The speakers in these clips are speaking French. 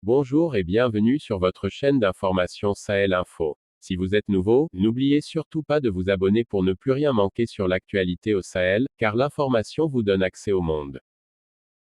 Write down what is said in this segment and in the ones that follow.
Bonjour et bienvenue sur votre chaîne d'information Sahel Info. Si vous êtes nouveau, n'oubliez surtout pas de vous abonner pour ne plus rien manquer sur l'actualité au Sahel, car l'information vous donne accès au monde.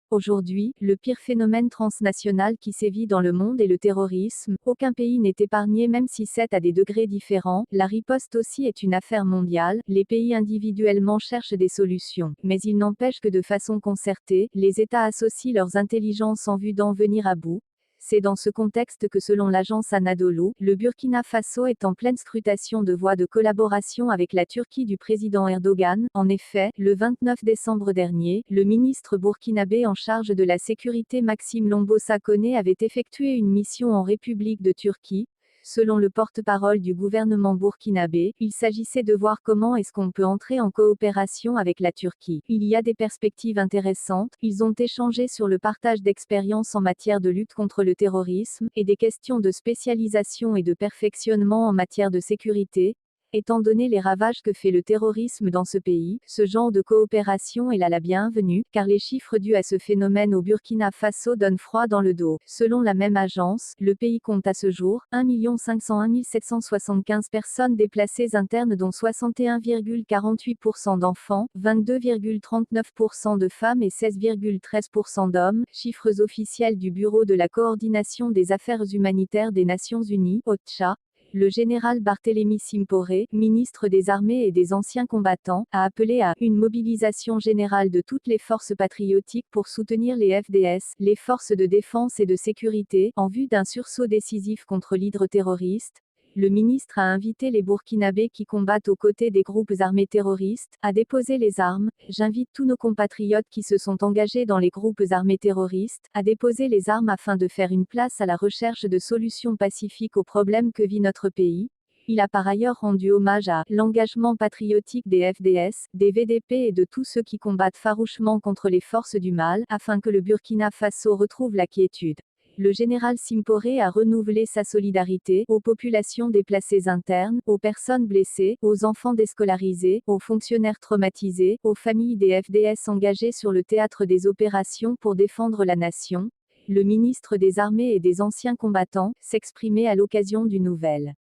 Aujourd'hui, le pire phénomène transnational qui sévit dans le monde est le terrorisme. Aucun pays n'est épargné même si c'est à des degrés différents. La riposte aussi est une affaire mondiale. Les pays individuellement cherchent des solutions. Mais il n'empêche que de façon concertée, les États associent leurs intelligences en vue d'en venir à bout. C'est dans ce contexte que selon l'agence Anadolu, le Burkina Faso est en pleine scrutation de voies de collaboration avec la Turquie du président Erdogan. En effet, le 29 décembre dernier, le ministre burkinabé en charge de la sécurité Maxime Lombosa Koné avait effectué une mission en République de Turquie. Selon le porte-parole du gouvernement burkinabé, il s'agissait de voir comment est-ce qu'on peut entrer en coopération avec la Turquie. Il y a des perspectives intéressantes, ils ont échangé sur le partage d'expériences en matière de lutte contre le terrorisme, et des questions de spécialisation et de perfectionnement en matière de sécurité. Étant donné les ravages que fait le terrorisme dans ce pays, ce genre de coopération est la bienvenue, car les chiffres dus à ce phénomène au Burkina Faso donnent froid dans le dos. Selon la même agence, le pays compte à ce jour 1 501 775 personnes déplacées internes dont 61,48% d'enfants, 22,39% de femmes et 16,13% d'hommes, chiffres officiels du Bureau de la coordination des affaires humanitaires des Nations Unies, OCHA. Le général Barthélemy Simporé, ministre des Armées et des Anciens Combattants, a appelé à une mobilisation générale de toutes les forces patriotiques pour soutenir les FDS, les forces de défense et de sécurité, en vue d'un sursaut décisif contre l'hydre terroriste. Le ministre a invité les Burkinabés qui combattent aux côtés des groupes armés terroristes à déposer les armes. J'invite tous nos compatriotes qui se sont engagés dans les groupes armés terroristes à déposer les armes afin de faire une place à la recherche de solutions pacifiques aux problèmes que vit notre pays. Il a par ailleurs rendu hommage à l'engagement patriotique des FDS, des VDP et de tous ceux qui combattent farouchement contre les forces du mal, afin que le Burkina Faso retrouve la quiétude. Le général Simporé a renouvelé sa solidarité aux populations déplacées internes, aux personnes blessées, aux enfants déscolarisés, aux fonctionnaires traumatisés, aux familles des FDS engagées sur le théâtre des opérations pour défendre la nation. Le ministre des Armées et des Anciens Combattants s'exprimait à l'occasion du nouvel.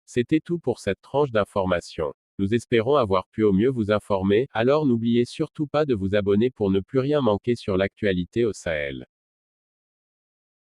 C'était tout pour cette tranche d'information. Nous espérons avoir pu au mieux vous informer, alors n'oubliez surtout pas de vous abonner pour ne plus rien manquer sur l'actualité au Sahel.